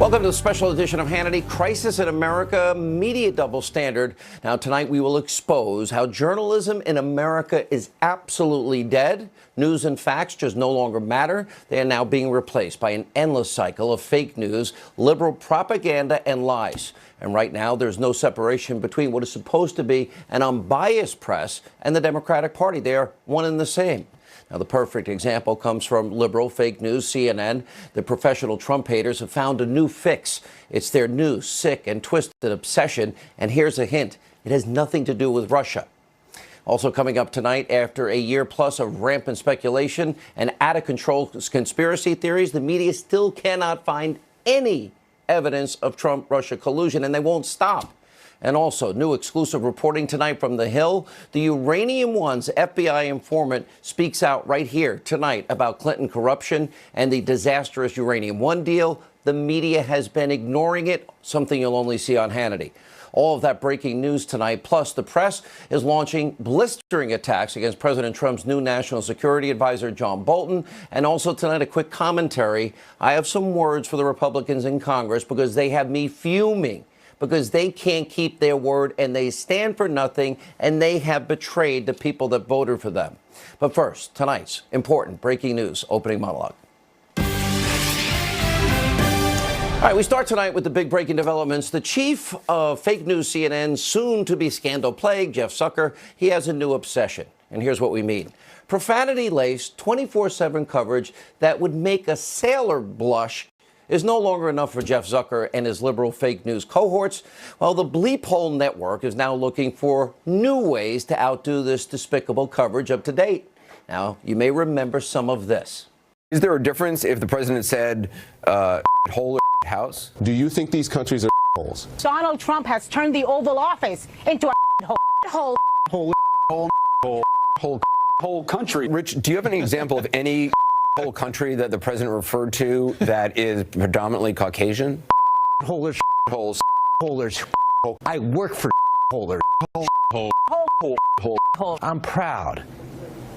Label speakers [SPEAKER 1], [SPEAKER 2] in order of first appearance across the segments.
[SPEAKER 1] Welcome to the special edition of Hannity. Crisis in America, media double standard. Now, tonight we will expose how journalism in America is absolutely dead. News and facts just no longer matter. They are now being replaced by an endless cycle of fake news, liberal propaganda, and lies. And right now, there's no separation between what is supposed to be an unbiased press and the Democratic Party. They are one and the same. Now, the perfect example comes from liberal fake news, CNN. The professional Trump haters have found a new fix. It's their new, sick, and twisted obsession. And here's a hint. It has nothing to do with Russia. Also coming up tonight, after a year plus of rampant speculation and out-of-control conspiracy theories, the media still cannot find any evidence of Trump-Russia collusion, and they won't stop. And also, new exclusive reporting tonight from The Hill. The Uranium One's FBI informant speaks out right here tonight about Clinton corruption and the disastrous Uranium One deal. The media has been ignoring it, something you'll only see on Hannity. All of that breaking news tonight. Plus, the press is launching blistering attacks against President Trump's new national security advisor, John Bolton. And also tonight, a quick commentary. I have some words for the Republicans in Congress because they have me fuming, because they can't keep their word and they stand for nothing and they have betrayed the people that voted for them. But first, tonight's important breaking news opening monologue. All right, we start tonight with the big breaking developments. The chief of fake news CNN, soon to be scandal plagued, Jeff Zucker, he has a new obsession. And here's what we mean. Profanity-laced 24/7 coverage that would make a sailor blush is no longer enough for Jeff Zucker and his liberal fake news cohorts. Well, the Bleep Hole Network is now looking for new ways to outdo this despicable coverage up to date. Now, you may remember some of this.
[SPEAKER 2] Is there a difference if the president said, hole or house?
[SPEAKER 3] Do you think these countries are holes?
[SPEAKER 4] Donald Trump has turned the Oval Office into a
[SPEAKER 2] Whole country. Rich, do you have any example of any whole country that the president referred to that is predominantly Caucasian?
[SPEAKER 5] Holders.
[SPEAKER 2] Holes.
[SPEAKER 5] Holders. I work for holders. I'm proud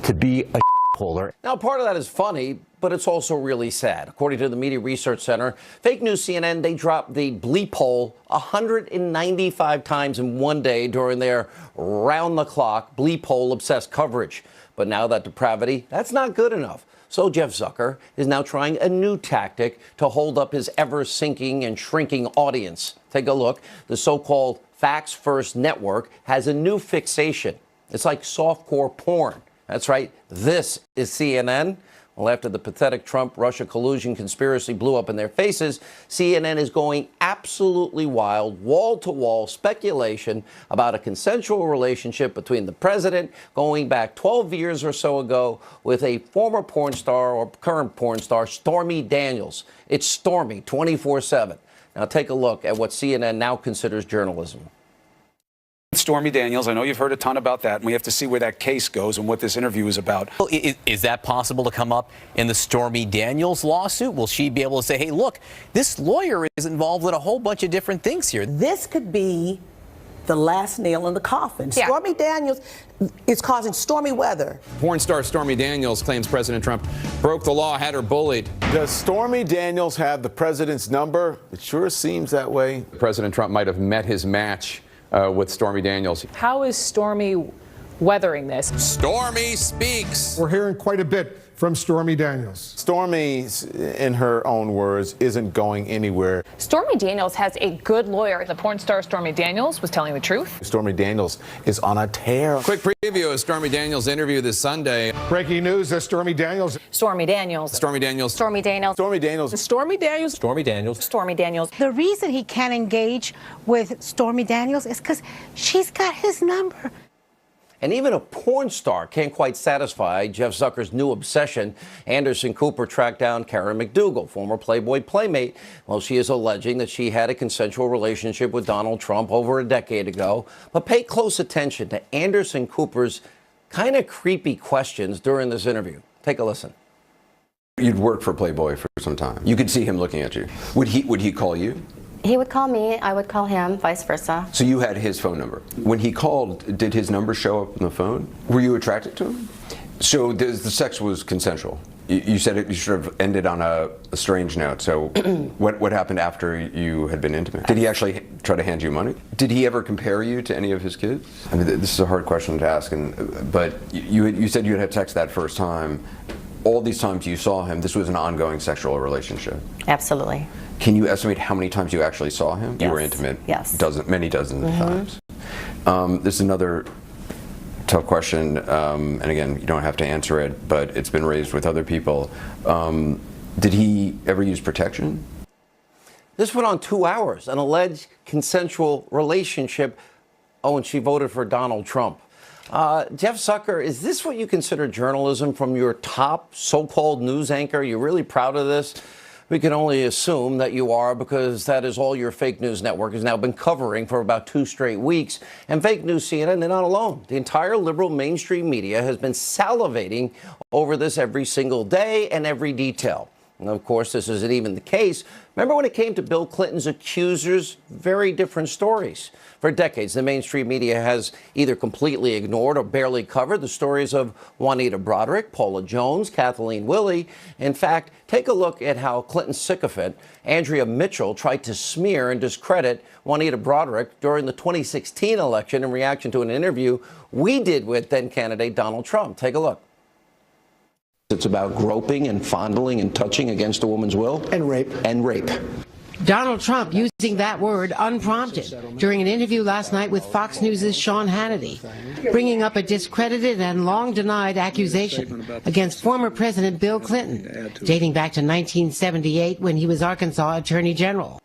[SPEAKER 5] to be a holder.
[SPEAKER 1] Now, part of that is funny, but it's also really sad. According to the Media Research Center, fake news CNN, they dropped the bleep hole 195 times in one day during their round-the-clock bleep hole-obsessed coverage. But now that depravity, that's not good enough. So Jeff Zucker is now trying a new tactic to hold up his ever-sinking and shrinking audience. Take a look. The so-called Facts First Network has a new fixation. It's like softcore porn. That's right. This is CNN. Well, after the pathetic Trump-Russia collusion conspiracy blew up in their faces, CNN is going absolutely wild, wall-to-wall speculation about a consensual relationship between the president going back 12 years or so ago with a former porn star or current porn star, Stormy Daniels. It's Stormy 24/7. Now take a look at what CNN now considers journalism.
[SPEAKER 6] Stormy Daniels, I know you've heard a ton about that, and we have to see where that case goes and what this interview is about.
[SPEAKER 7] Is that possible to come up in the Stormy Daniels lawsuit? Will she be able to say, hey, look, this lawyer is involved in a whole bunch of different things here?
[SPEAKER 8] This could be the last nail in the coffin. Yeah. Stormy Daniels is causing stormy weather.
[SPEAKER 9] Porn star Stormy Daniels claims President Trump broke the law, had her bullied.
[SPEAKER 3] Does Stormy Daniels have the president's number? It sure seems that way.
[SPEAKER 9] President Trump might have met his match with Stormy Daniels.
[SPEAKER 10] How is Stormy weathering this?
[SPEAKER 9] Stormy speaks.
[SPEAKER 11] We're hearing quite a bit from Stormy Daniels.
[SPEAKER 3] Stormy, in her own words, isn't going anywhere.
[SPEAKER 10] Stormy Daniels has a good lawyer. The porn star Stormy Daniels was telling the truth.
[SPEAKER 3] Stormy Daniels is on a tear.
[SPEAKER 9] Quick preview of Stormy Daniels' interview this Sunday.
[SPEAKER 11] Breaking news that Stormy Daniels.
[SPEAKER 10] Stormy Daniels.
[SPEAKER 9] Stormy Daniels.
[SPEAKER 10] Stormy Daniels.
[SPEAKER 3] Stormy Daniels.
[SPEAKER 10] Stormy Daniels.
[SPEAKER 9] Stormy Daniels.
[SPEAKER 10] Stormy Daniels.
[SPEAKER 4] The reason he can't engage with Stormy Daniels is because she's got his number.
[SPEAKER 1] And even a porn star can't quite satisfy Jeff Zucker's new obsession. Anderson Cooper tracked down Karen McDougal, former Playboy playmate. Well, she is alleging that she had a consensual relationship with Donald Trump over a decade ago. But pay close attention to Anderson Cooper's kind of creepy questions during this interview. Take a listen.
[SPEAKER 2] You'd worked for Playboy for some time. You could see him looking at you. Would he call you?
[SPEAKER 12] He would call me, I would call him, vice versa.
[SPEAKER 2] So you had his phone number. When he called, did his number show up on the phone? Were you attracted to him? So the sex was consensual? You said you sort of ended on a strange note. So what happened after you had been intimate? Did he actually try to hand you money? Did he ever compare you to any of his kids? I mean, this is a hard question to ask, but you said you had sex that first time. All these times you saw him, this was an ongoing sexual relationship.
[SPEAKER 12] Absolutely.
[SPEAKER 2] Can you estimate how many times you actually saw him?
[SPEAKER 12] Yes.
[SPEAKER 2] You were intimate.
[SPEAKER 12] Yes.
[SPEAKER 2] Many dozens of times. This is another tough question, and again, you don't have to answer it, but it's been raised with other people. Did he ever use protection?
[SPEAKER 1] This went on 2 hours, an alleged consensual relationship. Oh, and she voted for Donald Trump. Jeff Zucker, is this what you consider journalism from your top so-called news anchor? You're really proud of this? We can only assume that you are, because that is all your fake news network has now been covering for about 2 straight weeks. And fake news CNN, they're not alone. The entire liberal mainstream media has been salivating over this every single day and every detail. And of course, this isn't even the case. Remember when it came to Bill Clinton's accusers? Very different stories. For decades, the mainstream media has either completely ignored or barely covered the stories of Juanita Broaddrick, Paula Jones, Kathleen Willey. In fact, take a look at how Clinton sycophant Andrea Mitchell tried to smear and discredit Juanita Broaddrick during the 2016 election in reaction to an interview we did with then-candidate Donald Trump. Take a look.
[SPEAKER 13] It's about groping and fondling and touching against a woman's will. And rape. And rape.
[SPEAKER 14] Donald Trump using that word unprompted during an interview last night with Fox News' Sean Hannity, bringing up a discredited and long-denied accusation against former President Bill Clinton, dating back to 1978 when he was Arkansas Attorney General.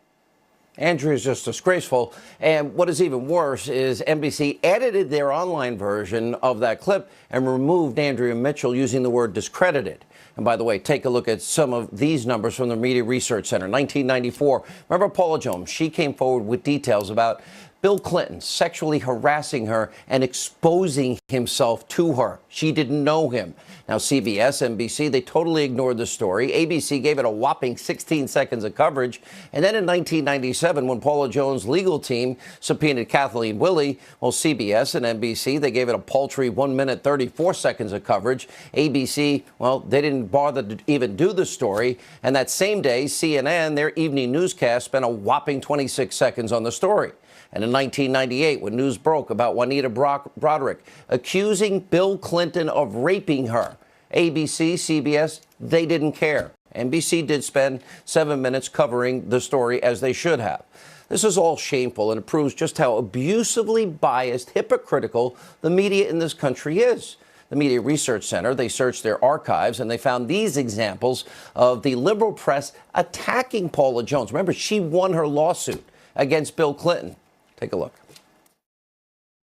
[SPEAKER 1] Andrea is just disgraceful. And what is even worse is NBC edited their online version of that clip and removed Andrea Mitchell using the word discredited. And by the way, take a look at some of these numbers from the Media Research Center. 1994, remember Paula Jones? She came forward with details about Bill Clinton sexually harassing her and exposing himself to her. She didn't know him. Now, CBS, NBC, they totally ignored the story. ABC gave it a whopping 16 seconds of coverage. And then in 1997, when Paula Jones' legal team subpoenaed Kathleen Willey, well, CBS and NBC, they gave it a paltry 1 minute, 34 seconds of coverage. ABC, well, they didn't bother to even do the story. And that same day, CNN, their evening newscast, spent a whopping 26 seconds on the story. And in 1998, when news broke about Juanita Broaddrick accusing Bill Clinton of raping her, ABC, CBS, they didn't care. NBC did spend 7 minutes covering the story, as they should have. This is all shameful, and it proves just how abusively biased, hypocritical the media in this country is. The Media Research Center, they searched their archives, and they found these examples of the liberal press attacking Paula Jones. Remember, she won her lawsuit against Bill Clinton. Take a look.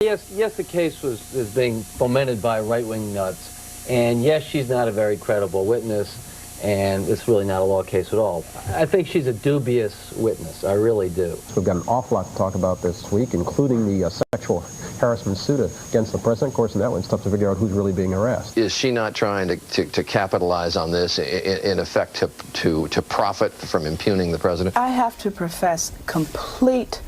[SPEAKER 15] Yes, the case is being fomented by right-wing nuts. And yes, she's not a very credible witness, and it's really not a law case at all. I think she's a dubious witness. I really do.
[SPEAKER 16] We've got an awful lot to talk about this week, including the sexual harassment suit against the president. Of course, in that one, it's tough to figure out who's really being harassed.
[SPEAKER 17] Is she not trying to capitalize on this, in effect, to profit from impugning the president?
[SPEAKER 18] I have to profess complete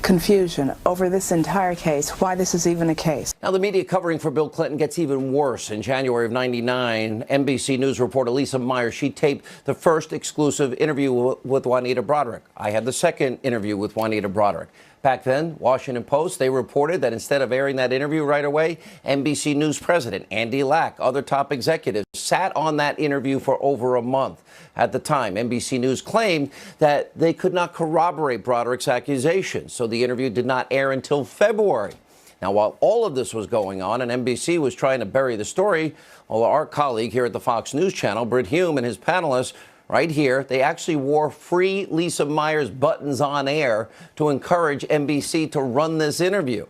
[SPEAKER 18] confusion over this entire case, why this is even a case.
[SPEAKER 1] Now, the media covering for Bill Clinton gets even worse. In January of '99, NBC News reporter Lisa Meyer, she taped the first exclusive interview with Juanita Broaddrick. I had the second interview with Juanita Broaddrick. Back then, Washington Post, they reported that instead of airing that interview right away, NBC News president Andy Lack, other top executives, sat on that interview for over a month. At the time, NBC News claimed that they could not corroborate Broaddrick's accusations, so the interview did not air until February. Now, while all of this was going on and NBC was trying to bury the story, well, our colleague here at the Fox News Channel, Britt Hume, and his panelists right here, they actually wore free Lisa Meyer's buttons on air to encourage NBC to run this interview,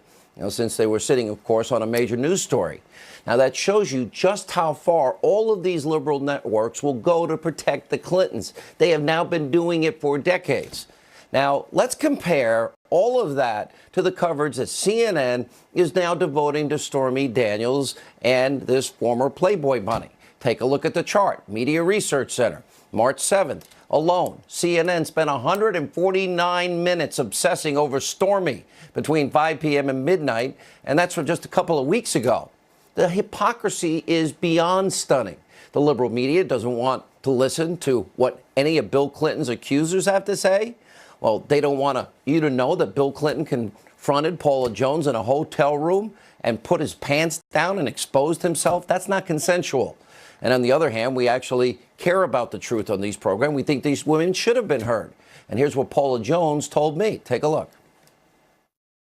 [SPEAKER 1] since they were sitting, of course, on a major news story. Now, that shows you just how far all of these liberal networks will go to protect the Clintons. They have now been doing it for decades. Now, let's compare all of that to the coverage that CNN is now devoting to Stormy Daniels and this former Playboy bunny. Take a look at the chart. Media Research Center, March 7th, alone, CNN spent 149 minutes obsessing over Stormy between 5 p.m. and midnight, and that's from just a couple of weeks ago. The hypocrisy is beyond stunning. the liberal media doesn't want to listen to what any of Bill Clinton's accusers have to say? Well, they don't want you to know that Bill Clinton confronted Paula Jones in a hotel room and put his pants down and exposed himself. That's not consensual. And on the other hand, we actually care about the truth on these programs. We think these women should have been heard. And here's what Paula Jones told me. Take a look.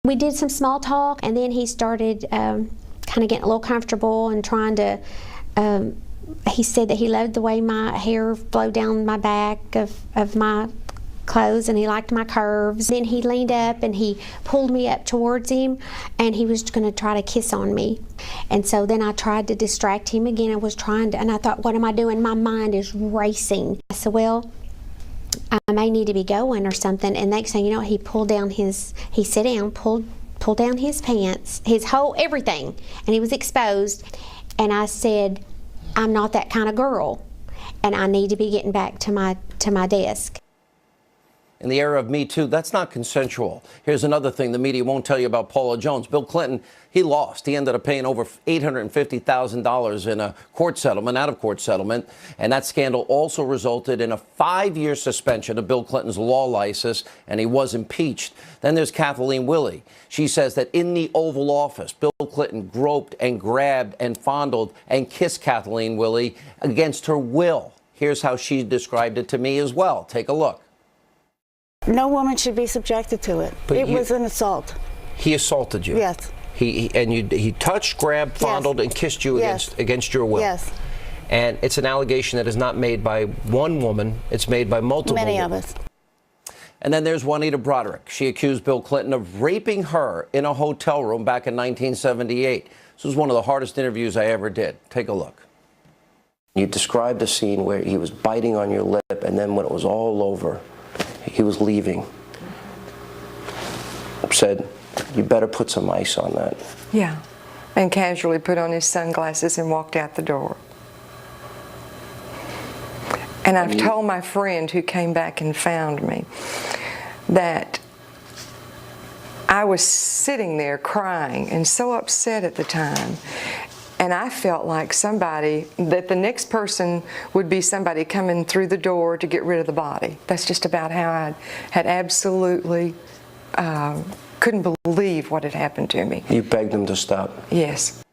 [SPEAKER 19] We did some small talk, and then he started kind of getting a little comfortable and trying to, he said that he loved the way my hair flowed down my back of my clothes, and he liked my curves. Then he leaned up and he pulled me up towards him, and he was going to try to kiss on me. And so then I tried to distract him again. I was trying to, and I thought, what am I doing? My mind is racing. I said, well, I may need to be going or something. And next thing you know, he pulled down he sat down, pulled down his pants, his whole everything, and he was exposed. And I said, I'm not that kind of girl, and I need to be getting back to my desk.
[SPEAKER 1] In the era of Me Too, that's not consensual. Here's another thing the media won't tell you about Paula Jones. Bill Clinton, he lost. He ended up paying over $850,000 in a court settlement, out-of-court settlement. And that scandal also resulted in a 5-year suspension of Bill Clinton's law license, and he was impeached. Then there's Kathleen Willey. She says that in the Oval Office, Bill Clinton groped and grabbed and fondled and kissed Kathleen Willey against her will. Here's how she described it to me as well. Take a look.
[SPEAKER 4] No woman should be subjected to it.
[SPEAKER 1] But
[SPEAKER 4] it was an assault.
[SPEAKER 1] He assaulted you.
[SPEAKER 4] Yes.
[SPEAKER 1] He touched, grabbed, fondled, and kissed you against your will.
[SPEAKER 4] Yes.
[SPEAKER 1] And it's an allegation that is not made by one woman. It's made by multiple
[SPEAKER 4] Many
[SPEAKER 1] women.
[SPEAKER 4] of us.
[SPEAKER 1] And then there's Juanita Broderick. She accused Bill Clinton of raping her in a hotel room back in 1978. This was one of the hardest interviews I ever did. Take a look.
[SPEAKER 13] You described a scene where he was biting on your lip, and then when it was all over, he was leaving. Said, you better put some ice on that.
[SPEAKER 20] Yeah, and casually put on his sunglasses and walked out the door. And I've told my friend who came back and found me that I was sitting there crying and so upset at the time. And I felt like that the next person would be somebody coming through the door to get rid of the body. That's just about how I had absolutely couldn't believe what had happened to me.
[SPEAKER 13] You begged him to stop.
[SPEAKER 20] Yes.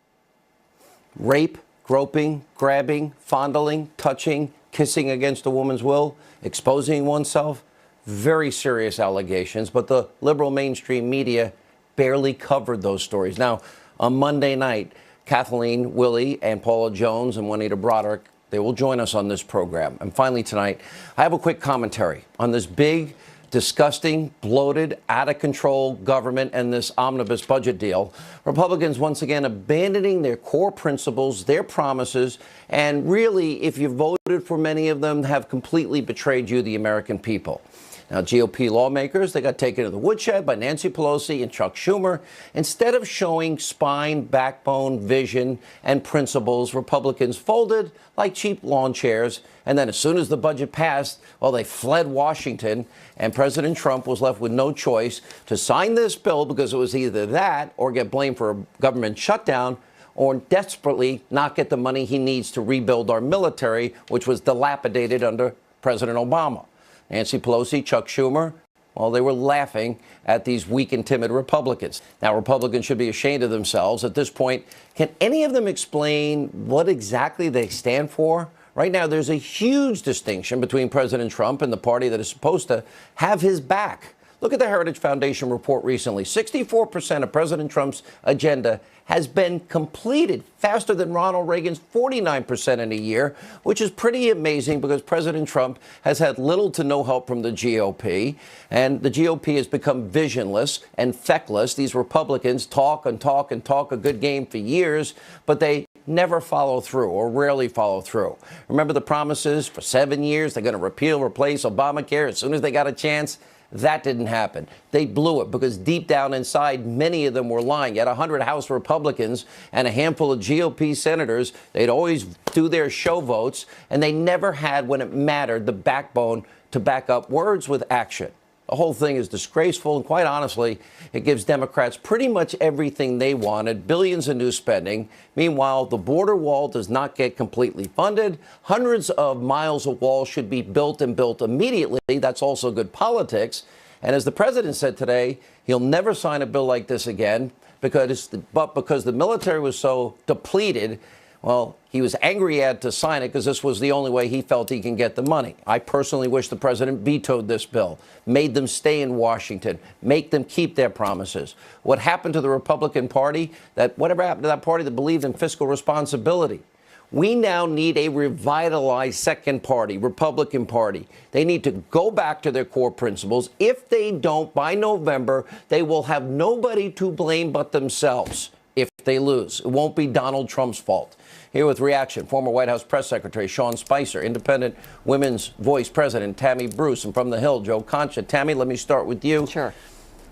[SPEAKER 1] Rape, groping, grabbing, fondling, touching, kissing against a woman's will, exposing oneself. Very serious allegations, but the liberal mainstream media barely covered those stories. Now, on Monday night, Kathleen Willey and Paula Jones and Juanita Broderick, they will join us on this program. And finally tonight, I have a quick commentary on this big, disgusting, bloated, out-of-control government and this omnibus budget deal. Republicans once again abandoning their core principles, their promises, and really, if you voted for many of them, have completely betrayed you, the American people. Now, GOP lawmakers, they got taken to the woodshed by Nancy Pelosi and Chuck Schumer. Instead of showing spine, backbone, vision, and principles, Republicans folded like cheap lawn chairs. And then as soon as the budget passed, well, they fled Washington. And President Trump was left with no choice to sign this bill because it was either that or get blamed for a government shutdown or desperately not get the money he needs to rebuild our military, which was dilapidated under President Obama. Nancy Pelosi, Chuck Schumer, well, they were laughing at these weak and timid Republicans. Now, Republicans should be ashamed of themselves. At this point, can any of them explain what exactly they stand for? Right now, there's a huge distinction between President Trump and the party that is supposed to have his back. Look at the Heritage Foundation report recently. 64% of President Trump's agenda has been completed faster than Ronald Reagan's 49% in a year, which is pretty amazing because President Trump has had little to no help from the GOP, and the GOP has become visionless and feckless. These Republicans talk and talk and talk a good game for years, but they never follow through or rarely follow through. Remember the promises for 7 years? They're going to repeal, replace Obamacare as soon as they got a chance. That didn't happen. They blew it because deep down inside, many of them were lying. Yet 100 House Republicans and a handful of GOP senators, they'd always do their show votes, and they never had, when it mattered, the backbone to back up words with action. The whole thing is disgraceful, and quite honestly, it gives Democrats pretty much everything they wanted, billions in new spending. Meanwhile, the border wall does not get completely funded. Hundreds of miles of wall should be built and built immediately. That's also good politics. And as the president said today, he'll never sign a bill like this again because the military was so depleted. Well, he was angry he had to sign it because this was the only way he felt he can get the money. I personally wish the president vetoed this bill, made them stay in Washington, make them keep their promises. What happened to the Republican Party? Whatever happened to that party that believed in fiscal responsibility? We now need a revitalized second party, Republican Party. They need to go back to their core principles. If they don't, by November, they will have nobody to blame but themselves if they lose. It won't be Donald Trump's fault. Here with reaction, former White House press secretary Sean Spicer, independent Women's Voice president Tammy Bruce, and from the Hill, Joe Concha. Tammy, let me start with you.
[SPEAKER 20] Sure.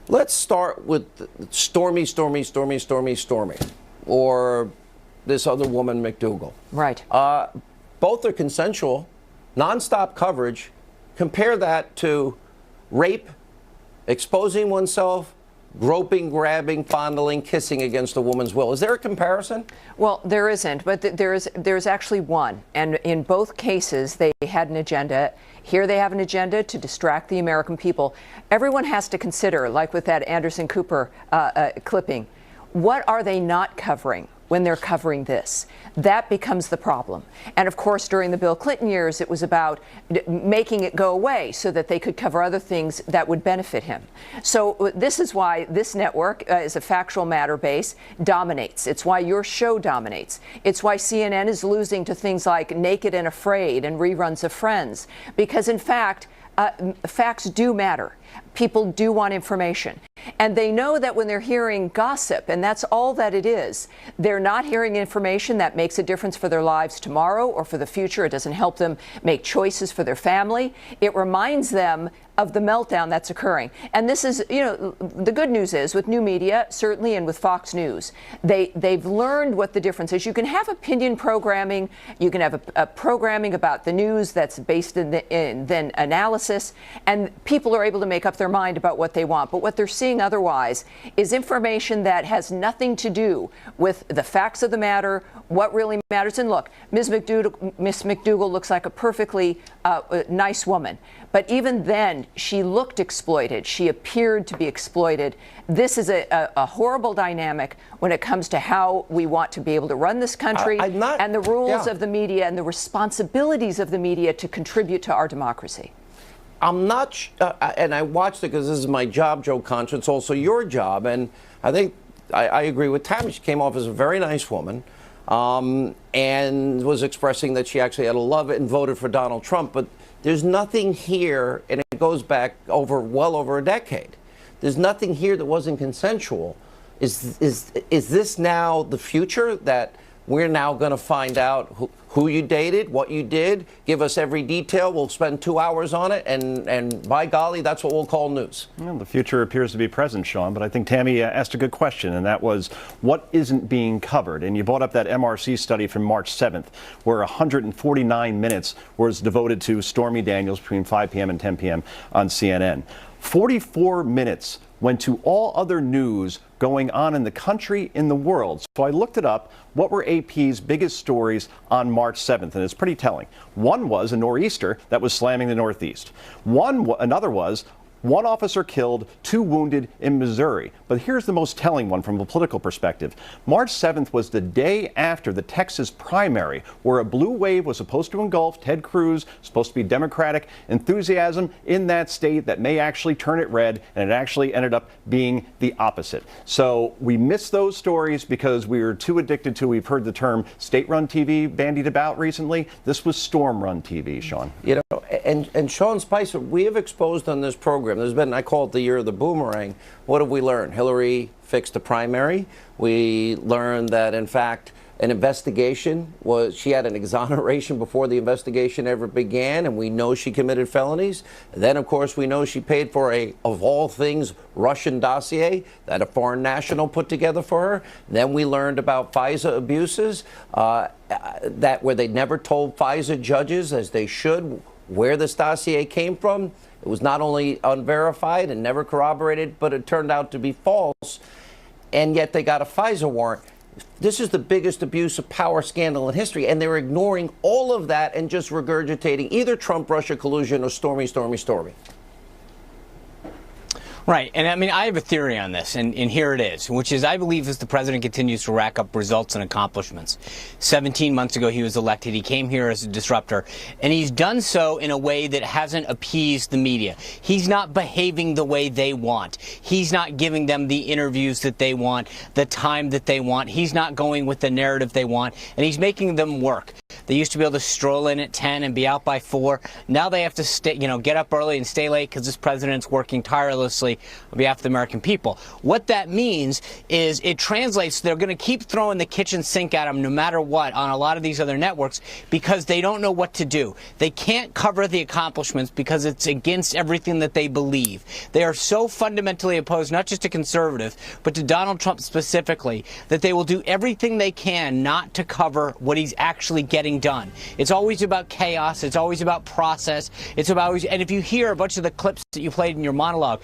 [SPEAKER 1] Let's start with Stormy, or this other woman, McDougal.
[SPEAKER 20] Right.
[SPEAKER 1] Both are consensual, nonstop coverage. Compare that to rape, exposing oneself, groping, grabbing, fondling, kissing against a woman's will. Is there a comparison?
[SPEAKER 20] Well, there isn't, but there's actually one. And in both cases, they had an agenda. Here they have an agenda to distract the American people. Everyone has to consider, like with that Anderson Cooper clipping, what are they not covering when they're covering this? That becomes the problem. And of course, during the Bill Clinton years, it was about making it go away so that they could cover other things that would benefit him. So this is why this network, as a factual matter base, dominates. It's why your show dominates. It's why CNN is losing to things like Naked and Afraid and reruns of Friends. Because in fact, facts do matter. People do want information. And they know that when they're hearing gossip, and that's all that it is, they're not hearing information that makes a difference for their lives tomorrow or for the future. It doesn't help them make choices for their family. It reminds them of the meltdown that's occurring. And this is, the good news is with new media, certainly, and with Fox News, they've learned what the difference is. You can have opinion programming. You can have a programming about the news that's based in then analysis, and people are able to make up their mind about what they want. But what they're seeing otherwise is information that has nothing to do with the facts of the matter, what really matters. And look, Ms. McDougal looks like a perfectly nice woman. But even then, she looked exploited. She appeared to be exploited. This is a horrible dynamic when it comes to how we want to be able to run this country and the rules of the media and the responsibilities of the media to contribute to our democracy.
[SPEAKER 1] I'm not, and I watched it because this is my job, Joe Concha. It's also your job. And I think I agree with Tammy. She came off as a very nice woman and was expressing that she actually had a love it and voted for Donald Trump. But there's nothing here, and it goes back well over a decade. There's nothing here that wasn't consensual. Is this now the future, that we're now going to find out who you dated, what you did, give us every detail? We'll spend 2 hours on it, and by golly, that's what we'll call news.
[SPEAKER 5] Well, the future appears to be present, Sean, but I think Tammy asked a good question, and that was what isn't being covered. And you brought up that MRC study from March 7th, where 149 minutes was devoted to Stormy Daniels between 5 p.m. and 10 p.m. on CNN. 44 minutes went to all other news going on in the country, in the world. So I looked it up. What were AP's biggest stories on March 7th? And it's pretty telling. One was a nor'easter that was slamming the Northeast. Another was one officer killed, 2 wounded in Missouri. But here's the most telling one from a political perspective. March 7th was the day after the Texas primary, where a blue wave was supposed to engulf Ted Cruz, supposed to be Democratic enthusiasm in that state that may actually turn it red, and it actually ended up being the opposite. So we missed those stories because we were too addicted to, we've heard the term state-run TV bandied about recently. This was storm-run TV, Sean.
[SPEAKER 1] And Sean Spicer, we have exposed on this program, there's been, I call it the year of the boomerang. What have we learned? Hillary fixed the primary. We learned that, in fact, an investigation she had an exoneration before the investigation ever began, and we know she committed felonies. Then, of course, we know she paid for of all things, Russian dossier that a foreign national put together for her. Then we learned about FISA abuses, where they never told FISA judges, as they should, where this dossier came from. It was not only unverified and never corroborated, but it turned out to be false. And yet they got a FISA warrant. This is the biggest abuse of power scandal in history, and they're ignoring all of that and just regurgitating either Trump-Russia collusion or Stormy.
[SPEAKER 21] Right. And I mean, I have a theory on this, and here it is, which is I believe as the president continues to rack up results and accomplishments. 17 months ago, he was elected. He came here as a disruptor, and he's done so in a way that hasn't appeased the media. He's not behaving the way they want. He's not giving them the interviews that they want, the time that they want. He's not going with the narrative they want, and he's making them work. They used to be able to stroll in at 10 and be out by 4. Now they have to stay, get up early and stay late because this president's working tirelessly on behalf of the American people. What that means is it translates, they're going to keep throwing the kitchen sink at them no matter what on a lot of these other networks because they don't know what to do. They can't cover the accomplishments because it's against everything that they believe. They are so fundamentally opposed, not just to conservatives, but to Donald Trump specifically, that they will do everything they can not to cover what he's actually getting done. It's always about chaos. It's always about process. It's about, and if you hear a bunch of the clips that you played in your monologue,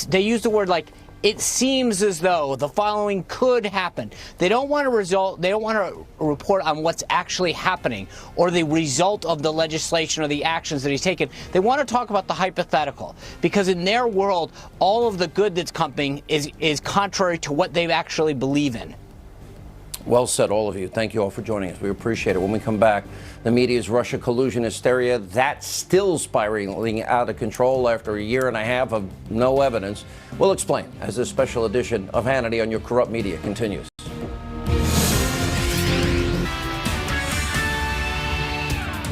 [SPEAKER 21] they use the word like, it seems as though the following could happen. They don't want to report on what's actually happening or the result of the legislation or the actions that he's taken. They want to talk about the hypothetical because in their world, all of the good that's coming is contrary to what they actually believe in.
[SPEAKER 1] Well said, all of you. Thank you all for joining us. We appreciate it. When we come back, the media's Russia collusion hysteria, that's still spiraling out of control after a year and a half of no evidence. We'll explain as this special edition of Hannity on Your Corrupt Media continues.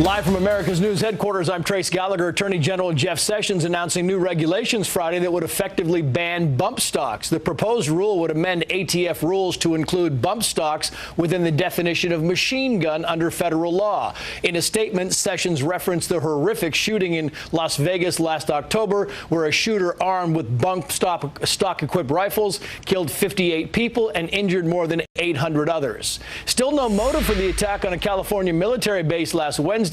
[SPEAKER 22] Live from America's News headquarters, I'm Trace Gallagher. Attorney General Jeff Sessions announcing new regulations Friday that would effectively ban bump stocks. The proposed rule would amend ATF rules to include bump stocks within the definition of machine gun under federal law. In a statement, Sessions referenced the horrific shooting in Las Vegas last October, where a shooter armed with bump stock-equipped rifles killed 58 people and injured more than 800 others. Still no motive for the attack on a California military base last Wednesday.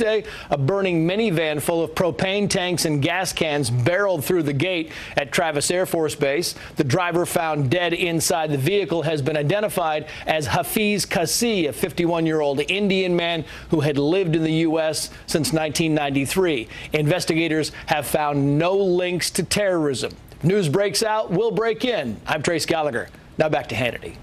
[SPEAKER 22] A burning minivan full of propane tanks and gas cans barreled through the gate at Travis Air Force Base. The driver found dead inside the vehicle has been identified as Hafiz Kasi, a 51-year-old Indian man who had lived in the U.S. since 1993. Investigators have found no links to terrorism. If news breaks out, we'll break in. I'm Trace Gallagher. Now back to Hannity.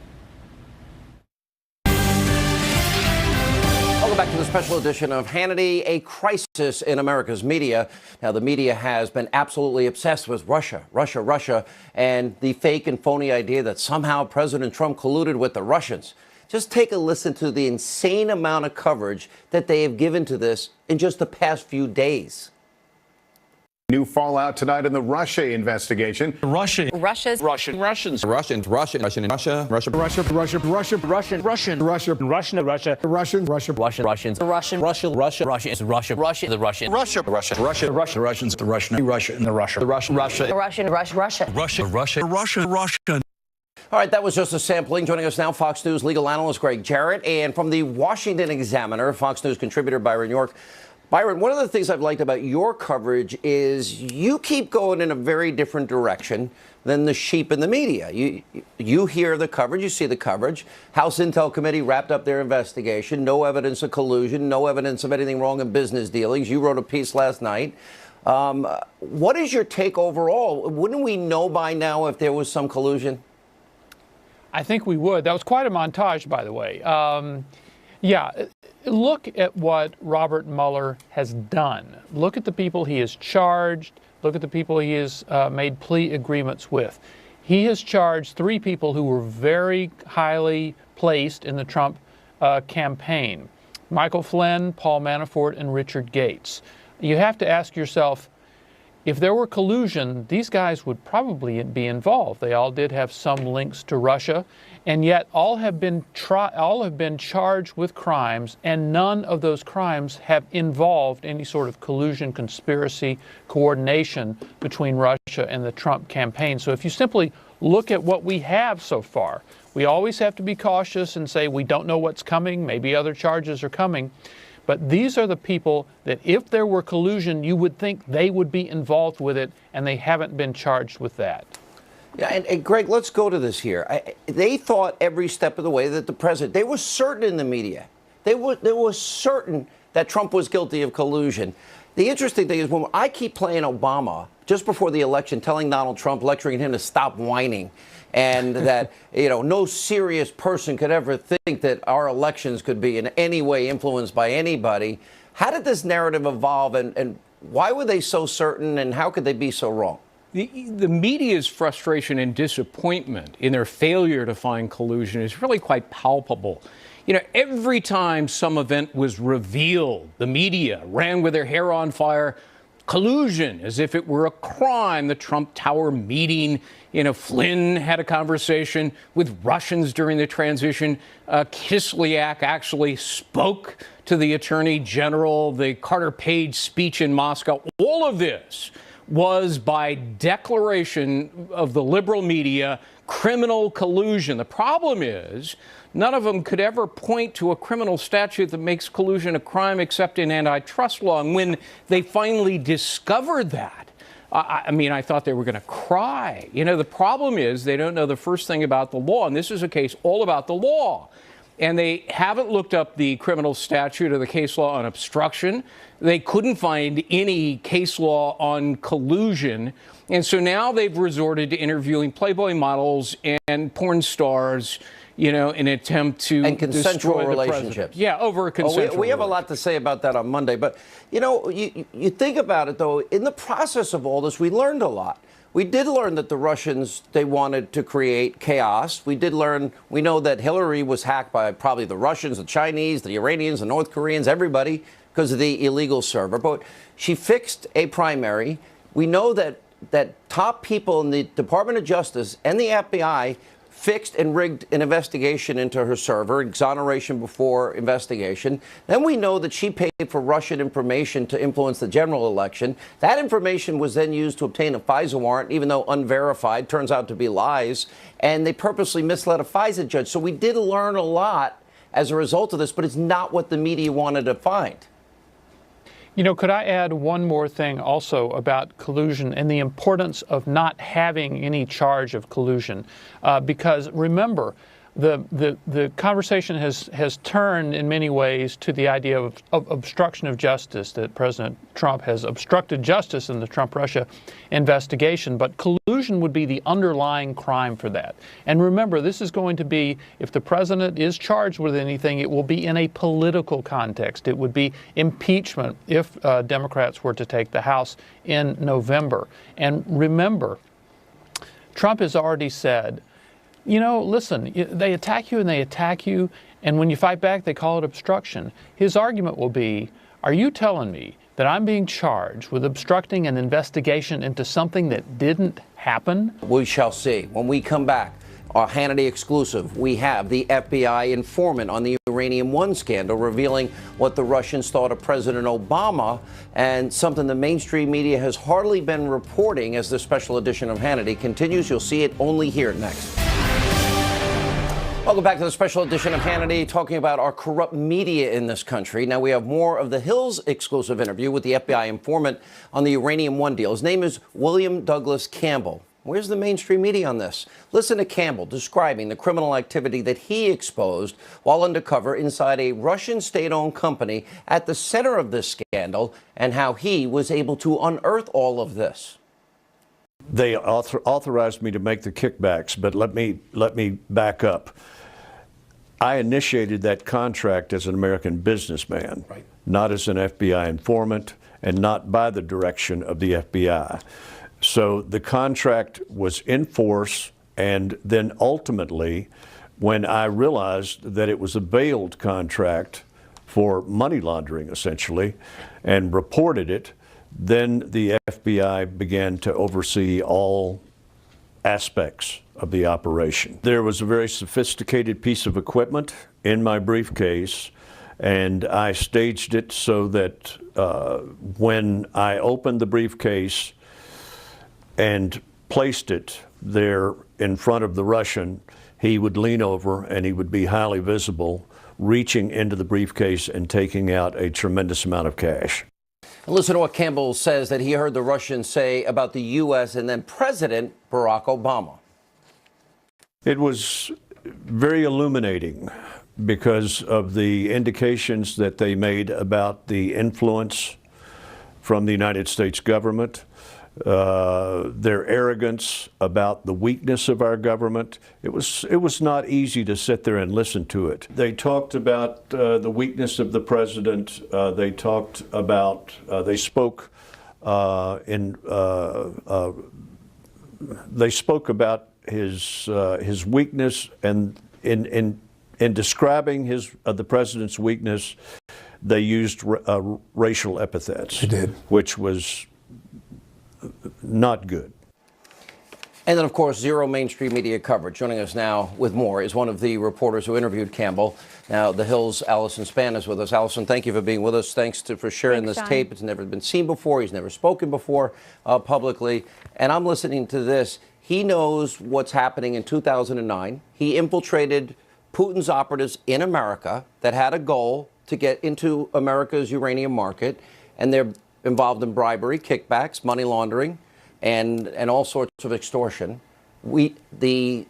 [SPEAKER 1] Welcome back to the special edition of Hannity, a crisis in America's media. Now, the media has been absolutely obsessed with Russia, and the fake and phony idea that somehow President Trump colluded with the Russians. Just take a listen to the insane amount of coverage that they have given to this in just the past few days.
[SPEAKER 11] New fallout tonight in the Russia investigation.
[SPEAKER 10] Russians.
[SPEAKER 1] All right, that was just a sampling. Joining us now, Fox News legal analyst Greg Jarrett, and from the Washington Examiner, Fox News contributor Byron York. Byron, one of the things I've liked about your coverage is you keep going in a very different direction than the sheep in the media. You hear the coverage, you see the coverage. House Intel Committee wrapped up their investigation. No evidence of collusion, no evidence of anything wrong in business dealings. You wrote a piece last night. What is your take overall? Wouldn't we know by now if there was some collusion?
[SPEAKER 23] I think we would. That was quite a montage, by the way. Yeah, look at what Robert Mueller has done. Look at the people he has charged. Look at the people he has made plea agreements with. He has charged 3 people who were very highly placed in the Trump campaign: Michael Flynn, Paul Manafort, and Richard Gates. You have to ask yourself, if there were collusion, these guys would probably be involved. They all did have some links to Russia, and yet all have been charged with crimes, and none of those crimes have involved any sort of collusion, conspiracy, coordination between Russia and the Trump campaign. So if you simply look at what we have so far, we always have to be cautious and say we don't know what's coming. Maybe other charges are coming. But these are the people that if there were collusion, you would think they would be involved with it, and they haven't been charged with that.
[SPEAKER 1] Yeah, and Greg, let's go to this here. They thought every step of the way that the president, they were certain in the media, they were certain that Trump was guilty of collusion. The interesting thing is when I keep playing Obama just before the election, telling Donald Trump, lecturing him to stop whining, and that, you know, no serious person could ever think that our elections could be in any way influenced by anybody. How did this narrative evolve, and why were they so certain, and how could they be so wrong?
[SPEAKER 6] The media's frustration and disappointment in their failure to find collusion is really quite palpable. You know, every time some event was revealed, the media ran with their hair on fire. Collusion, as if it were a crime. The Trump Tower meeting, you know, Flynn had a conversation with Russians during the transition. Kislyak actually spoke to the Attorney General. The Carter Page speech in Moscow. All of this was by declaration of the liberal media criminal collusion. The problem is none of them could ever point to a criminal statute that makes collusion a crime except in antitrust law. And when they finally discovered that, I mean, I thought they were going to cry. You know, the problem is they don't know the first thing about the law. And this is a case all about the law. And they haven't looked up the criminal statute or the case law on obstruction. They couldn't find any case law on collusion. And so now they've resorted to interviewing Playboy models and porn stars, you know, in an attempt to
[SPEAKER 1] and consensual
[SPEAKER 6] destroy
[SPEAKER 1] relationships.
[SPEAKER 6] Yeah, over a consensual
[SPEAKER 1] we have a lot to say about that on Monday. But, you know, you think about it, though, in the process of all this, we learned a lot. We did learn that the Russians, they wanted to create chaos. We know that Hillary was hacked by probably the Russians, the Chinese, the Iranians, the North Koreans, everybody, because of the illegal server. But she fixed a primary. We know that top people in the Department of Justice and the FBI fixed and rigged an investigation into her server, exoneration before investigation. Then we know that she paid for Russian information to influence the general election. That information was then used to obtain a FISA warrant, even though unverified, turns out to be lies. And they purposely misled a FISA judge. So we did learn a lot as a result of this, but it's not what the media wanted to find.
[SPEAKER 23] You know, could I add one more thing also about collusion and the importance of not having any charge of collusion? Because remember, the conversation has turned in many ways to the idea of obstruction of justice, that President Trump has obstructed justice in the Trump-Russia investigation, but collusion would be the underlying crime for that. And remember, this is going to be, if the president is charged with anything, it will be in a political context. It would be impeachment if Democrats were to take the House in November. And remember, Trump has already said, you know, listen, they attack you and they attack you, and when you fight back, they call it obstruction. His argument will be, are you telling me that I'm being charged with obstructing an investigation into something that didn't happen?
[SPEAKER 1] We shall see. When we come back, our Hannity exclusive, we have the FBI informant on the Uranium One scandal revealing what the Russians thought of President Obama, and something the mainstream media has hardly been reporting. As this special edition of Hannity continues, you'll see it only here next. Welcome back to the special edition of Hannity, talking about our corrupt media in this country. Now we have more of the Hills exclusive interview with the FBI informant on the Uranium One deal. His name is William Douglas Campbell. Where's the mainstream media on this? Listen to Campbell describing the criminal activity that he exposed while undercover inside a Russian state-owned company at the center of this scandal, and how he was able to unearth all of this.
[SPEAKER 7] They authorized me to make the kickbacks, but let me back up. I initiated that contract as an American businessman, right, not as an FBI informant, and not by the direction of the FBI. So the contract was in force, and then ultimately, when I realized that it was a veiled contract for money laundering, essentially, and reported it, then the FBI began to oversee all aspects of the operation. There was a very sophisticated piece of equipment in my briefcase, and I staged it so that when I opened the briefcase and placed it there in front of the Russian, he would lean over and he would be highly visible reaching into the briefcase and taking out a tremendous amount of cash.
[SPEAKER 1] And listen to what Campbell says that he heard the Russians say about the U.S. and then President Barack Obama.
[SPEAKER 7] It was very illuminating because of the indications that they made about the influence from the United States government, their arrogance about the weakness of our government. It was not easy to sit there and listen to it. They talked about the weakness of the president. They spoke about his weakness, and in describing the president's weakness, they used racial epithets. They did, which was not good.
[SPEAKER 1] And then, of course, zero mainstream media coverage. Joining us now with more is one of the reporters who interviewed Campbell. Now, The Hill's Allison Spann is with us. Allison, thank you for being with us. Thanks for sharing this tape. It's never been seen before. He's never spoken before publicly. And I'm listening to this. He knows what's happening in 2009. He infiltrated Putin's operatives in America that had a goal to get into America's uranium market, and they're involved in bribery, kickbacks, money laundering, and all sorts of extortion. The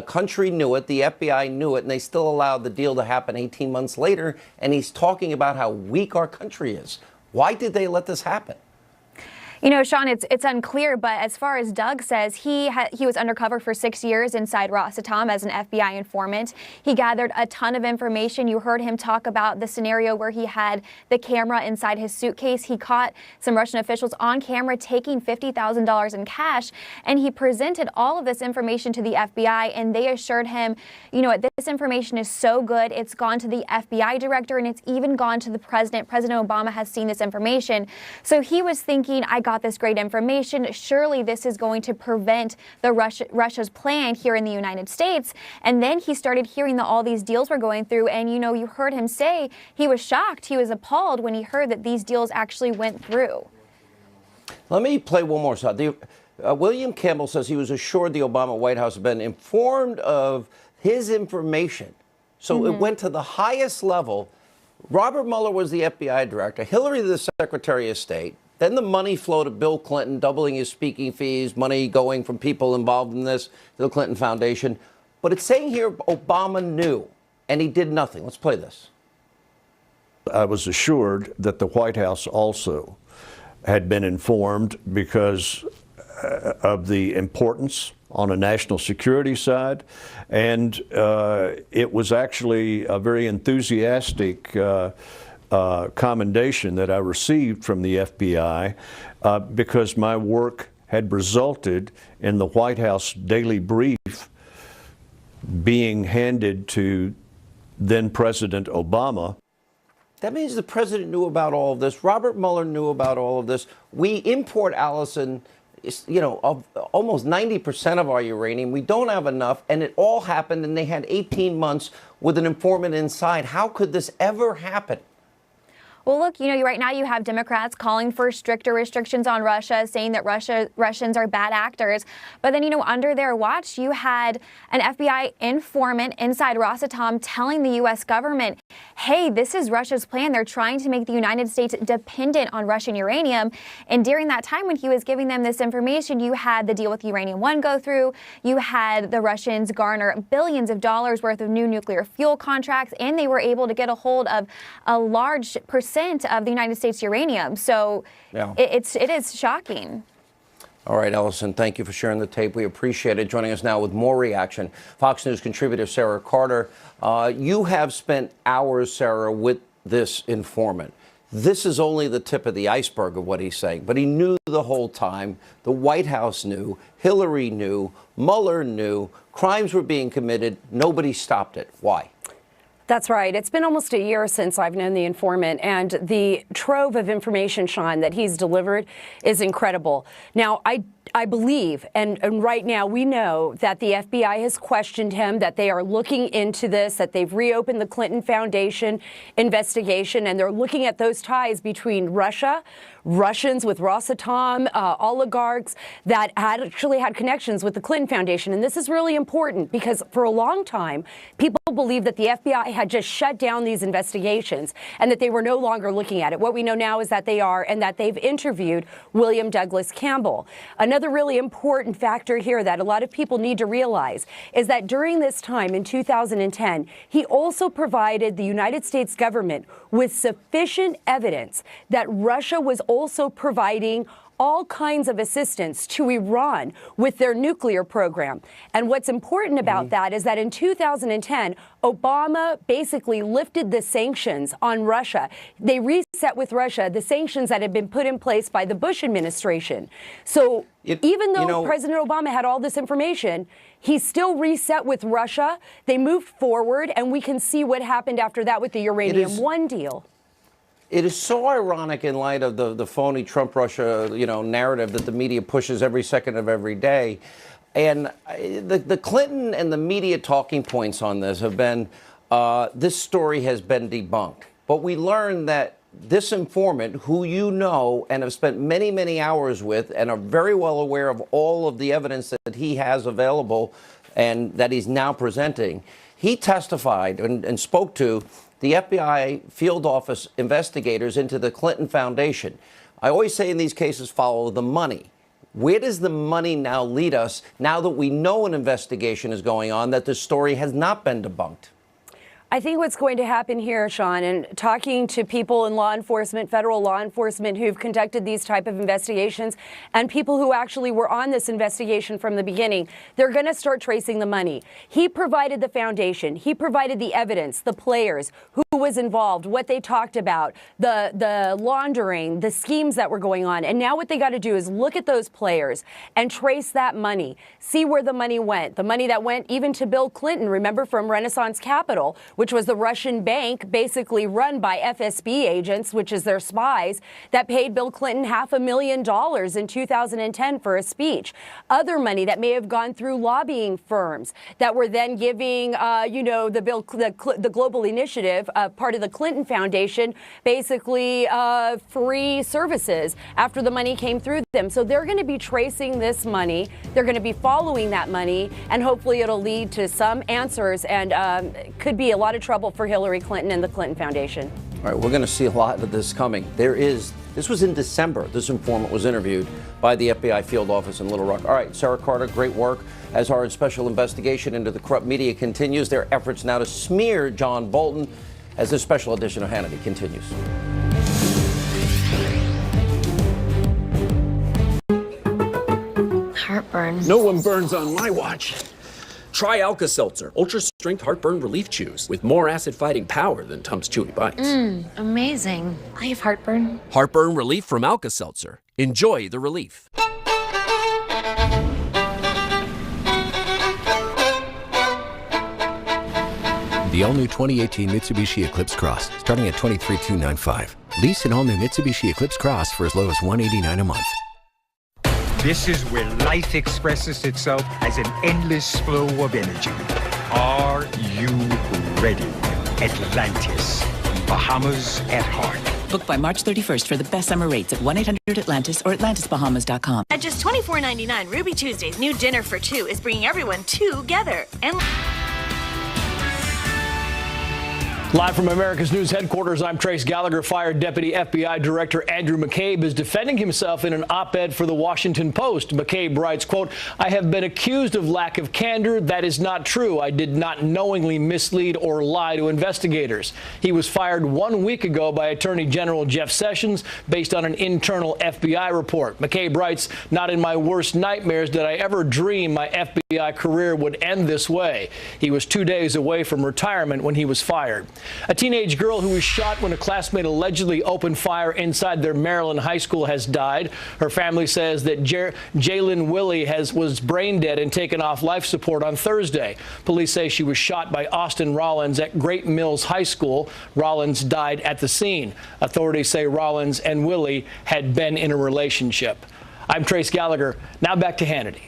[SPEAKER 1] country knew it, the FBI knew it, and they still allowed the deal to happen 18 months later, and he's talking about how weak our country is. Why did they let this happen?
[SPEAKER 3] You know, Sean, it's unclear, but as far as Doug says, he was undercover for 6 years inside Rosatom as an FBI informant. He gathered a ton of information. You heard him talk about the scenario where he had the camera inside his suitcase. He caught some Russian officials on camera taking $50,000 in cash, and he presented all of this information to the FBI, and they assured him, you know, this information is so good, it's gone to the FBI director, and it's even gone to the president. President Obama has seen this information. So he was thinking, I got this great information. Surely this is going to prevent the Russia's plan here in the United States. And then he started hearing that all these deals were going through. And, you know, you heard him say he was shocked. He was appalled when he heard that these deals actually went through.
[SPEAKER 1] Let me play one more side. William Campbell says he was assured the Obama White House had been informed of his information. So it went to the highest level. Robert Mueller was the FBI director, Hillary the Secretary of State. Then the money flowed to Bill Clinton, doubling his speaking fees, money going from people involved in this to the Clinton Foundation. But it's saying here Obama knew, and he did nothing. Let's play this.
[SPEAKER 7] I was assured that the White House also had been informed because of the importance on a national security side, and it was actually a very enthusiastic commendation that I received from the FBI because my work had resulted in the White House daily brief being handed to then President Obama.
[SPEAKER 1] That means the president knew about all of this. Robert Mueller knew about all of this. We import, Allison, you know, of almost 90% of our uranium. We don't have enough, and it all happened, and they had 18 months with an informant inside. How could this ever happen?
[SPEAKER 3] Well, look, you know, right now you have Democrats calling for stricter restrictions on Russia, saying that Russians are bad actors. But then, you know, under their watch, you had an FBI informant inside Rosatom telling the U.S. government, hey, this is Russia's plan. They're trying to make the United States dependent on Russian uranium. And during that time when he was giving them this information, you had the deal with Uranium One go through. You had the Russians garner billions of dollars worth of new nuclear fuel contracts, and they were able to get a hold of a large percent of the United States uranium. So yeah, it is shocking.
[SPEAKER 1] All right, Allison, thank you for sharing the tape. We appreciate it. Joining us now with more reaction, Fox News contributor Sarah Carter. You have spent hours, Sarah, with this informant. This is only the tip of the iceberg of what he's saying, but he knew the whole time. The White House knew, Hillary knew, Mueller knew, crimes were being committed. Nobody stopped it. Why?
[SPEAKER 8] That's right. It's been almost a year since I've known the informant, and the trove of information, Sean, that he's delivered is incredible. Now, I believe, and right now we know that the FBI has questioned him, that they are looking into this, that they've reopened the Clinton Foundation investigation, and they're looking at those ties between Russia, Russians with Rosatom, oligarchs that actually had connections with the Clinton Foundation. And this is really important because for a long time, people believed that the FBI had just shut down these investigations and that they were no longer looking at it. What we know now is that they are, and that they've interviewed William Douglas Campbell. Another really important factor here that a lot of people need to realize is that during this time in 2010, he also provided the United States government with sufficient evidence that Russia was also providing all kinds of assistance to Iran with their nuclear program. And what's important about that is that in 2010, Obama basically lifted the sanctions on Russia. They reset with Russia the sanctions that had been put in place by the Bush administration. So even though President Obama had all this information, he still reset with Russia. They moved forward, and we can see what happened after that with the Uranium One deal.
[SPEAKER 1] It is so ironic in light of the phony Trump-Russia, narrative that the media pushes every second of every day. And the Clinton and the media talking points on this have been, this story has been debunked. But we learned that this informant, who you know and have spent many, many hours with and are very well aware of all of the evidence that he has available and that he's now presenting, he testified and spoke to the FBI field office investigators into the Clinton Foundation. I always say in these cases, follow the money. Where does the money now lead us now that we know an investigation is going on, that the story has not been debunked?
[SPEAKER 8] I think what's going to happen here, Sean, and talking to people in law enforcement, federal law enforcement who've conducted these type of investigations and people who actually were on this investigation from the beginning, they're going to start tracing the money. He provided the foundation. He provided the evidence, the players, who was involved, what they talked about, the laundering, the schemes that were going on. And now what they got to do is look at those players and trace that money, see where the money went. The money that went even to Bill Clinton, remember, from Renaissance Capital, which was the Russian bank basically run by FSB agents, which is their spies, that paid Bill Clinton $500,000 in 2010 for a speech. Other money that may have gone through lobbying firms that were then giving, the Global Initiative, part of the Clinton Foundation, basically free services after the money came through them. So they're going to be tracing this money. They're going to be following that money, and hopefully it'll lead to some answers, and could be a lot of trouble for Hillary Clinton and the Clinton Foundation.
[SPEAKER 1] All right, we're going to see a lot of this coming. This was in December. This informant was interviewed by the FBI field office in Little Rock. All right, Sarah Carter, great work. As our special investigation into the corrupt media continues, their efforts now to smear John Bolton as this special edition of Hannity continues.
[SPEAKER 2] Heartburn. No one burns on my watch. Try Alka-Seltzer, ultra-strength heartburn relief chews with more acid-fighting power than Tums Chewy Bites.
[SPEAKER 9] Amazing. I have heartburn.
[SPEAKER 2] Heartburn relief from Alka-Seltzer. Enjoy the relief.
[SPEAKER 12] The all-new 2018 Mitsubishi Eclipse Cross, starting at $23,295. Lease an all-new Mitsubishi Eclipse Cross for as low as $189 a month.
[SPEAKER 24] This is where life expresses itself as an endless flow of energy. Are you ready? Atlantis, Bahamas at heart.
[SPEAKER 25] Book by March 31st for the best summer rates at 1-800-ATLANTIS or AtlantisBahamas.com.
[SPEAKER 9] At just $24.99, Ruby Tuesday's new dinner for two is bringing everyone together. And
[SPEAKER 22] Live from America's News headquarters, I'm Trace Gallagher. Fired Deputy FBI Director Andrew McCabe is defending himself in an op-ed for the Washington Post. McCabe writes, quote, "I have been accused of lack of candor. That is not true. I did not knowingly mislead or lie to investigators." He was fired 1 week ago by Attorney General Jeff Sessions based on an internal FBI report. McCabe writes, "Not in my worst nightmares did I ever dream my FBI career would end this way." He was 2 days away from retirement when he was fired. A teenage girl who was shot when a classmate allegedly opened fire inside their Maryland high school has died. Her family says that Jalen Willie was brain dead and taken off life support on Thursday. Police say she was shot by Austin Rollins at Great Mills High School. Rollins died at the scene. Authorities say Rollins and Willie had been in a relationship. I'm Trace Gallagher. Now back to Hannity.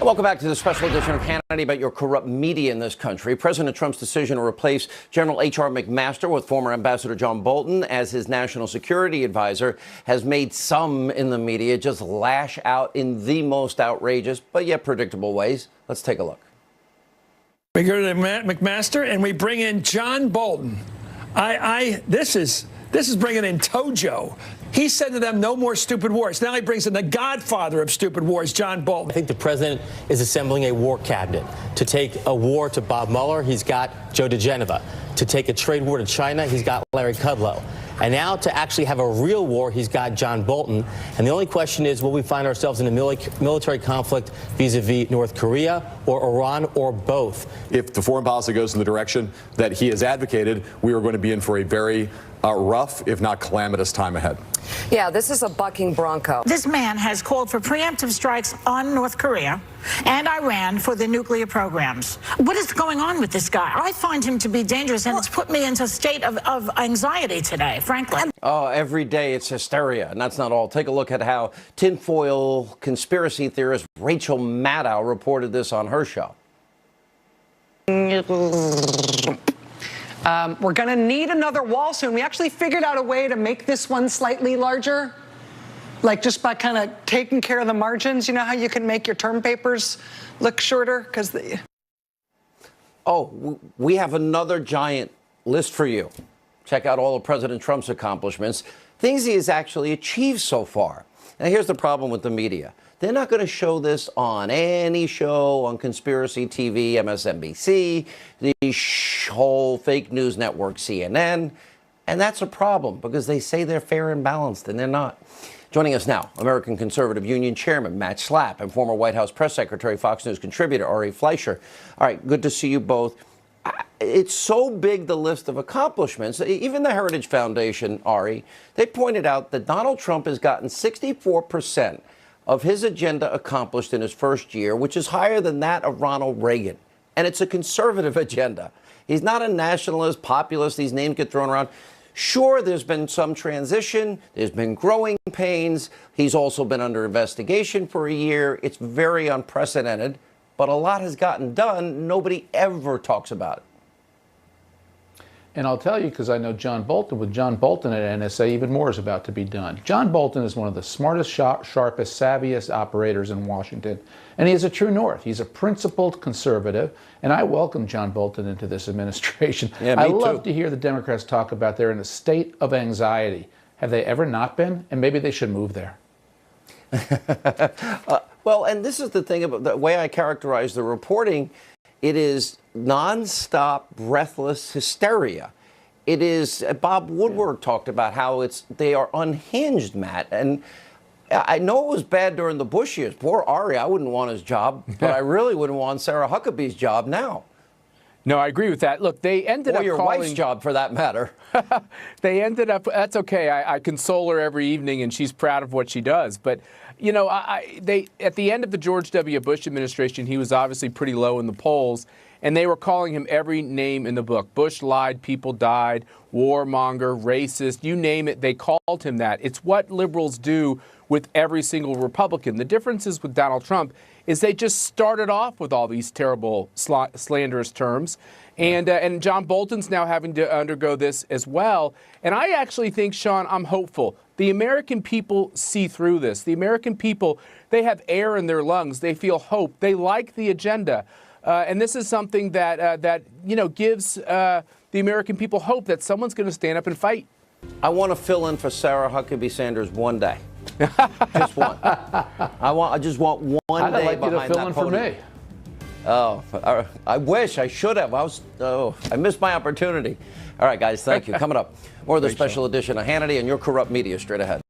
[SPEAKER 1] Welcome back to the special edition of Hannity about your corrupt media in this country. President Trump's decision to replace General H.R. McMaster with former Ambassador John Bolton as his national security advisor has made some in the media just lash out in the most outrageous but yet predictable ways. Let's take a look.
[SPEAKER 14] We go to McMaster and we bring in John Bolton. This is bringing in Tojo. He said to them, no more stupid wars. Now he brings in the godfather of stupid wars, John Bolton.
[SPEAKER 15] I think the president is assembling a war cabinet. To take a war to Bob Mueller, he's got Joe DeGeneva. To take a trade war to China, he's got Larry Kudlow. And now to actually have a real war, he's got John Bolton. And the only question is, will we find ourselves in a military conflict vis-a-vis North Korea or Iran or both?
[SPEAKER 16] If the foreign policy goes in the direction that he has advocated, we are going to be in for a very rough, if not calamitous, time ahead.
[SPEAKER 8] Yeah, this is a bucking bronco.
[SPEAKER 17] This man has called for preemptive strikes on North Korea and Iran for the nuclear programs. What is going on with this guy? I find him to be dangerous, and it's put me into a state of anxiety today, frankly.
[SPEAKER 1] Oh, every day it's hysteria, and that's not all. Take a look at how tinfoil conspiracy theorist Rachel Maddow reported this on her show.
[SPEAKER 18] We're going to need another wall soon. We actually figured out a way to make this one slightly larger, like just by kind of taking care of the margins. You know how you can make your term papers look shorter?
[SPEAKER 1] Oh, we have another giant list for you. Check out all of President Trump's accomplishments, things he has actually achieved so far. Now, here's the problem with the media. They're not going to show this on any show on Conspiracy TV, MSNBC, the whole fake news network, CNN. And that's a problem because they say they're fair and balanced, and they're not. Joining us now, American Conservative Union Chairman Matt Schlapp and former White House Press Secretary, Fox News contributor Ari Fleischer. All right, good to see you both. It's so big, the list of accomplishments. Even the Heritage Foundation, Ari, they pointed out that Donald Trump has gotten 64% of his agenda accomplished in his first year, which is higher than that of Ronald Reagan. And it's a conservative agenda. He's not a nationalist, populist. These names get thrown around. Sure, there's been some transition. There's been growing pains. He's also been under investigation for a year. It's very unprecedented, but a lot has gotten done. Nobody ever talks about it.
[SPEAKER 23] And I'll tell you, because I know John Bolton, with John Bolton at NSA, even more is about to be done. John Bolton is one of the smartest, sharpest, savviest operators in Washington, and he is a true north. He's a principled conservative, and I welcome John Bolton into this administration.
[SPEAKER 1] Yeah, me
[SPEAKER 23] I love
[SPEAKER 1] too.
[SPEAKER 23] to hear the Democrats talk about they're in a state of anxiety. Have they ever not been? And maybe they should move there.
[SPEAKER 1] Well, and this is the thing about the way I characterize the reporting. It is nonstop, breathless hysteria. It is, Bob Woodward talked about how they are unhinged, Matt. And I know it was bad during the Bush years. Poor Ari, I wouldn't want his job, but I really wouldn't want Sarah Huckabee's job now.
[SPEAKER 26] No, I agree with that. Look, they ended up
[SPEAKER 1] your
[SPEAKER 26] calling...
[SPEAKER 1] wife's job, for that matter.
[SPEAKER 26] They ended up... That's okay. I console her every evening, and she's proud of what she does. But, you know, at the end of the George W. Bush administration, he was obviously pretty low in the polls, and they were calling him every name in the book. Bush lied, people died, warmonger, racist, you name it, they called him that. It's what liberals do with every single Republican. The difference is with Donald Trump is they just started off with all these terrible slanderous terms. And John Bolton's now having to undergo this as well. And I actually think, Sean, I'm hopeful. The American people see through this. The American people, they have air in their lungs. They feel hope. They like the agenda. And this is something that gives the American people hope that someone's going to stand up and fight.
[SPEAKER 1] I want to fill in for Sarah Huckabee Sanders one day. Just one. I just want one
[SPEAKER 23] I'd
[SPEAKER 1] day
[SPEAKER 23] like you to
[SPEAKER 1] behind
[SPEAKER 23] fill
[SPEAKER 1] that
[SPEAKER 23] in for
[SPEAKER 1] podium.
[SPEAKER 23] me.
[SPEAKER 1] Oh, I wish I should have. I missed my opportunity. All right, guys, thank you. Coming up, more of the special edition of Hannity and your corrupt media straight ahead.